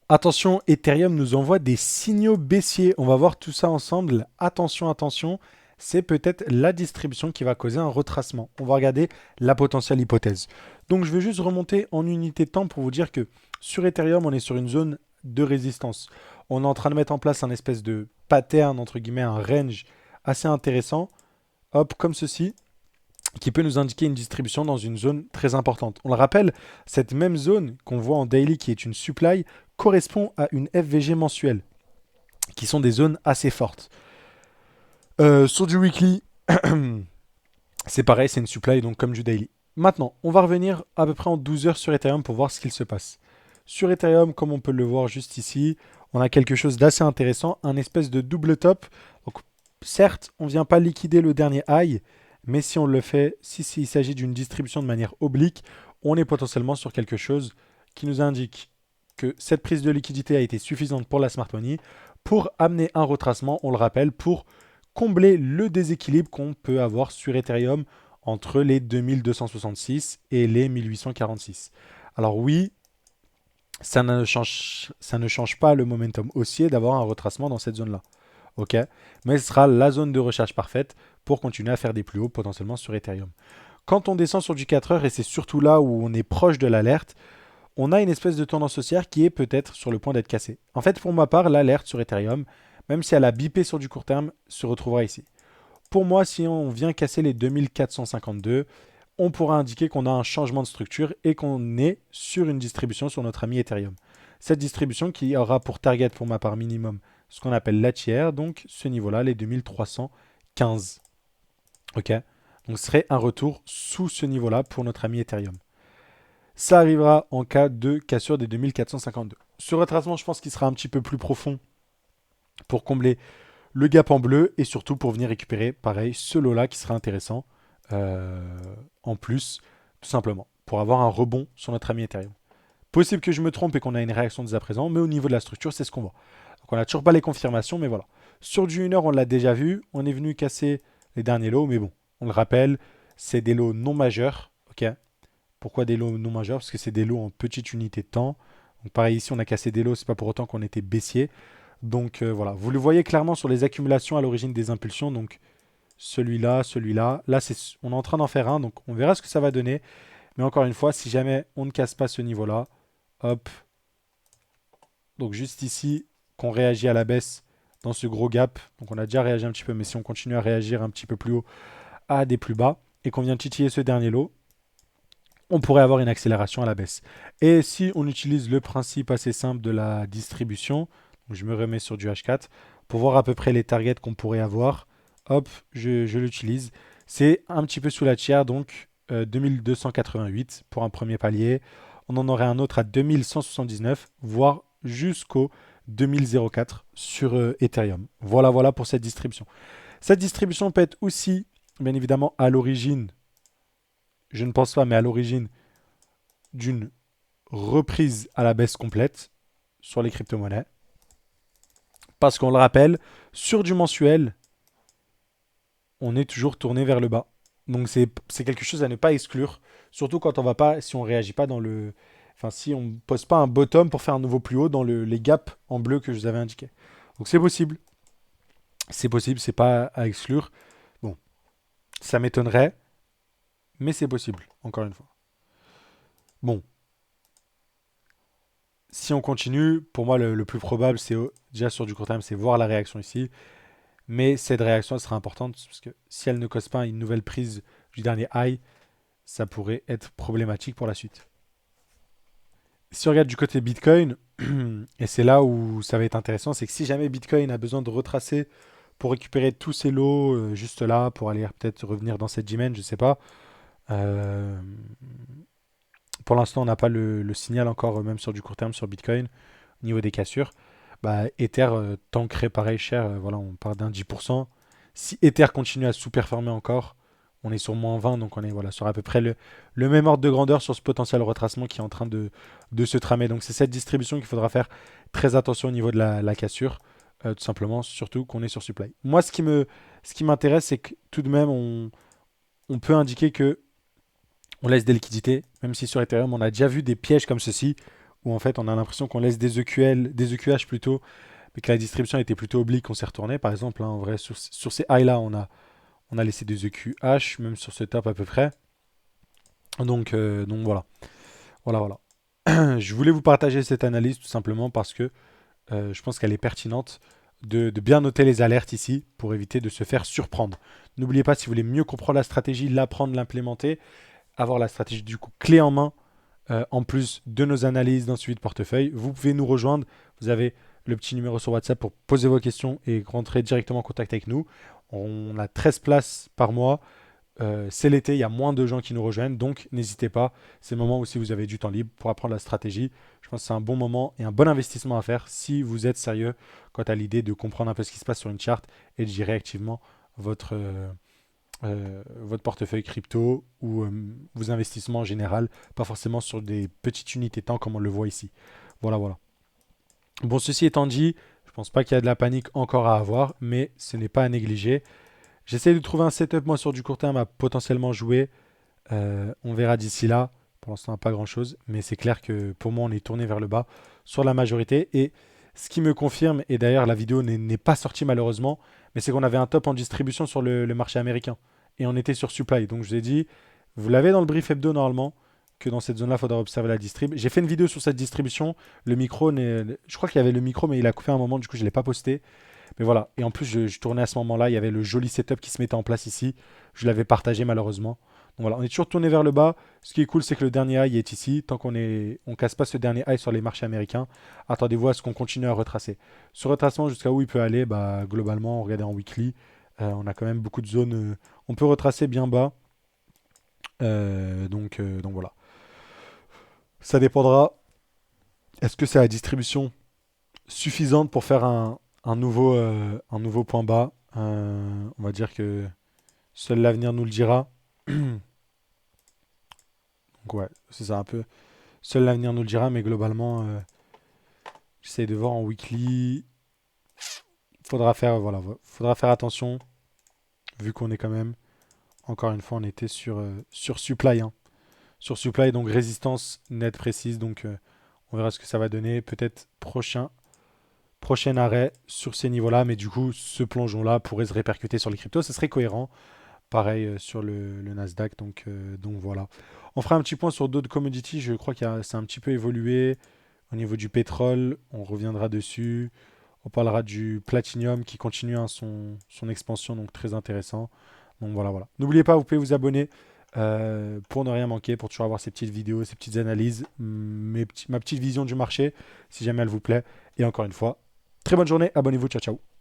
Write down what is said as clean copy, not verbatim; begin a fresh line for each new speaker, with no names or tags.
Attention, Ethereum nous envoie des signaux baissiers. On va voir tout ça ensemble. Attention, attention, c'est peut-être la distribution qui va causer un retracement. On va regarder la potentielle hypothèse. Donc je vais juste remonter en unité de temps pour vous dire que sur Ethereum, on est sur une zone de résistance. On est en train de mettre en place un espèce de pattern, entre guillemets, un range assez intéressant. Hop, comme ceci, qui peut nous indiquer une distribution dans une zone très importante. On le rappelle, cette même zone qu'on voit en daily qui est une supply correspond à une FVG mensuelle, qui sont des zones assez fortes. Sur du weekly, c'est pareil, c'est une supply, donc comme du daily. Maintenant, on va revenir à peu près en 12 heures sur Ethereum pour voir ce qu'il se passe. Sur Ethereum, comme on peut le voir juste ici, on a quelque chose d'assez intéressant, un espèce de double top. Donc, certes, on ne vient pas liquider le dernier high, mais si on le fait, si il s'agit d'une distribution de manière oblique, on est potentiellement sur quelque chose qui nous indique que cette prise de liquidité a été suffisante pour la smart money pour amener un retracement, on le rappelle, pour combler le déséquilibre qu'on peut avoir sur Ethereum entre les 2266 et les 1846. Alors oui, ça ne change pas le momentum haussier d'avoir un retracement dans cette zone-là. Ok, mais ce sera la zone de recherche parfaite pour continuer à faire des plus hauts potentiellement sur Ethereum. Quand on descend sur du 4 heures, et c'est surtout là où on est proche de l'alerte, on a une espèce de tendance haussière qui est peut-être sur le point d'être cassée. En fait, pour ma part, l'alerte sur Ethereum, même si elle a bipé sur du court terme, se retrouvera ici. Pour moi, si on vient casser les 2452, on pourra indiquer qu'on a un changement de structure et qu'on est sur une distribution sur notre ami Ethereum. Cette distribution qui aura pour target, pour ma part minimum, ce qu'on appelle la tiers, donc ce niveau-là, les 2315. Ok. Donc ce serait un retour sous ce niveau-là pour notre ami Ethereum. Ça arrivera en cas de cassure des 2452. Ce retracement, je pense qu'il sera un petit peu plus profond pour combler le gap en bleu et surtout pour venir récupérer, pareil, ce lot-là qui sera intéressant euh, en plus, tout simplement, pour avoir un rebond sur notre ami Ethereum. Possible que je me trompe et qu'on a une réaction dès à présent, mais au niveau de la structure, c'est ce qu'on voit. Donc on n'a toujours pas les confirmations, mais voilà. Sur du 1 heure, on l'a déjà vu, on est venu casser les derniers lots, mais bon, on le rappelle, c'est des lots non majeurs, ok. Pourquoi des lots non majeurs? Parce que c'est des lots en petite unité de temps. Donc pareil ici, on a cassé des lots, c'est pas pour autant qu'on était baissier. Donc voilà, vous le voyez clairement sur les accumulations à l'origine des impulsions. Donc celui-là, celui-là. Là, on est en train d'en faire un, donc on verra ce que ça va donner. Mais encore une fois, si jamais on ne casse pas ce niveau-là, hop. Donc juste ici, qu'on réagit à la baisse dans ce gros gap. Donc on a déjà réagi un petit peu, mais si on continue à réagir un petit peu plus haut à des plus bas, et qu'on vient titiller ce dernier lot, on pourrait avoir une accélération à la baisse. Et si on utilise le principe assez simple de la distribution, donc je me remets sur du H4, pour voir à peu près les targets qu'on pourrait avoir, hop, je l'utilise. C'est un petit peu sous la tiers, donc 2288 pour un premier palier. On en aurait un autre à 2179, voire jusqu'au 2004 sur Ethereum. Voilà, voilà pour cette distribution. Cette distribution peut être aussi, bien évidemment, à l'origine, je ne pense pas, mais à l'origine d'une reprise à la baisse complète sur les crypto-monnaies. Parce qu'on le rappelle, sur du mensuel, on est toujours tourné vers le bas. Donc c'est quelque chose à ne pas exclure. Surtout quand on va pas, si on réagit pas dans le. Enfin, si on ne pose pas un bottom pour faire un nouveau plus haut dans les gaps en bleu que je vous avais indiqué. Donc c'est possible. C'est possible, c'est pas à exclure. Bon, ça m'étonnerait, mais c'est possible, encore une fois. Bon, si on continue, pour moi, le plus probable, c'est déjà sur du court terme, c'est voir la réaction ici. Mais cette réaction elle sera importante parce que si elle ne cause pas une nouvelle prise du dernier high, ça pourrait être problématique pour la suite. Si on regarde du côté Bitcoin, et c'est là où ça va être intéressant, c'est que si jamais Bitcoin a besoin de retracer pour récupérer tous ces lots juste là, pour aller peut-être revenir dans cette dimension, je ne sais pas. Euh, pour l'instant, on n'a pas le signal encore, même sur du court terme sur Bitcoin, au niveau des cassures. Bah, Ether tankerait pareil cher, voilà, on part d'un 10%. Si Ether continue à sous-performer encore, on est sur moins 20, donc on est voilà, sur à peu près le même ordre de grandeur sur ce potentiel retracement qui est en train de se tramer. Donc c'est cette distribution qu'il faudra faire très attention au niveau de la cassure, tout simplement, surtout qu'on est sur supply. Moi, ce qui m'intéresse, c'est que tout de même, on peut indiquer que on laisse des liquidités, même si sur Ethereum, on a déjà vu des pièges comme ceci, où en fait on a l'impression qu'on laisse des EQL, des EQH plutôt, mais que la distribution était plutôt oblique, on s'est retourné. Par exemple, hein, en vrai, sur ces highs-là, on a laissé des EQH, même sur ce top à peu près. Donc voilà. Voilà, voilà. Je voulais vous partager cette analyse tout simplement parce que je pense qu'elle est pertinente de bien noter les alertes ici pour éviter de se faire surprendre. N'oubliez pas, si vous voulez mieux comprendre la stratégie, l'apprendre, l'implémenter, avoir la stratégie du coup clé en main, en plus de nos analyses d'un suivi de portefeuille, vous pouvez nous rejoindre. Vous avez le petit numéro sur WhatsApp pour poser vos questions et rentrer directement en contact avec nous. On a 13 places par mois. C'est l'été, il y a moins de gens qui nous rejoignent, donc n'hésitez pas. C'est le moment où si vous avez du temps libre pour apprendre la stratégie. Je pense que c'est un bon moment et un bon investissement à faire si vous êtes sérieux quant à l'idée de comprendre un peu ce qui se passe sur une charte et de gérer activement votre portefeuille crypto ou vos investissements en général, pas forcément sur des petites unités temps comme on le voit ici. Voilà, voilà. Bon, ceci étant dit, je pense pas qu'il y a de la panique encore à avoir, mais ce n'est pas à négliger. J'essaie de trouver un setup, moi, sur du court terme à potentiellement jouer. On verra d'ici là. Pour l'instant, pas grand-chose. Mais c'est clair que pour moi, on est tourné vers le bas sur la majorité. Et ce qui me confirme, et d'ailleurs, la vidéo n'est pas sortie malheureusement, mais c'est qu'on avait un top en distribution sur le marché américain. Et on était sur supply. Donc, je vous ai dit, vous l'avez dans le brief hebdo normalement, que dans cette zone-là, il faudra observer la distrib. J'ai fait une vidéo sur cette distribution. Le micro, je crois qu'il y avait le micro, mais il a coupé un moment. Du coup, je ne l'ai pas posté. Mais voilà. Et en plus, je tournais à ce moment-là. Il y avait le joli setup qui se mettait en place ici. Je l'avais partagé malheureusement. Donc voilà, on est toujours tourné vers le bas. Ce qui est cool, c'est que le dernier high est ici. Tant on casse pas ce dernier high sur les marchés américains, attendez-vous à ce qu'on continue à retracer. Ce retracement, jusqu'à où il peut aller, bah, globalement, regardez en weekly, on a quand même beaucoup de zones. On peut retracer bien bas. Donc voilà. Ça dépendra. Est-ce que c'est la distribution suffisante pour faire un nouveau point bas? On va dire que seul l'avenir nous le dira. Donc ouais, c'est ça un peu. Seul l'avenir nous le dira, mais globalement, j'essaie de voir en weekly. Faudra faire attention, vu qu'on est quand même, encore une fois, on était sur supply, hein. Sur supply, donc résistance nette précise. Donc on verra ce que ça va donner. Peut-être prochain arrêt sur ces niveaux-là, mais du coup, ce plongeon-là pourrait se répercuter sur les cryptos. Ce serait cohérent. Pareil sur le Nasdaq, donc voilà. On fera un petit point sur d'autres commodities. Je crois que c'est un petit peu évolué. Au niveau du pétrole, on reviendra dessus. On parlera du platinium qui continue hein, son expansion, donc très intéressant. Donc voilà, voilà. N'oubliez pas, vous pouvez vous abonner pour ne rien manquer, pour toujours avoir ces petites vidéos, ces petites analyses, ma petite vision du marché, si jamais elle vous plaît. Et encore une fois, très bonne journée, abonnez-vous, ciao ciao.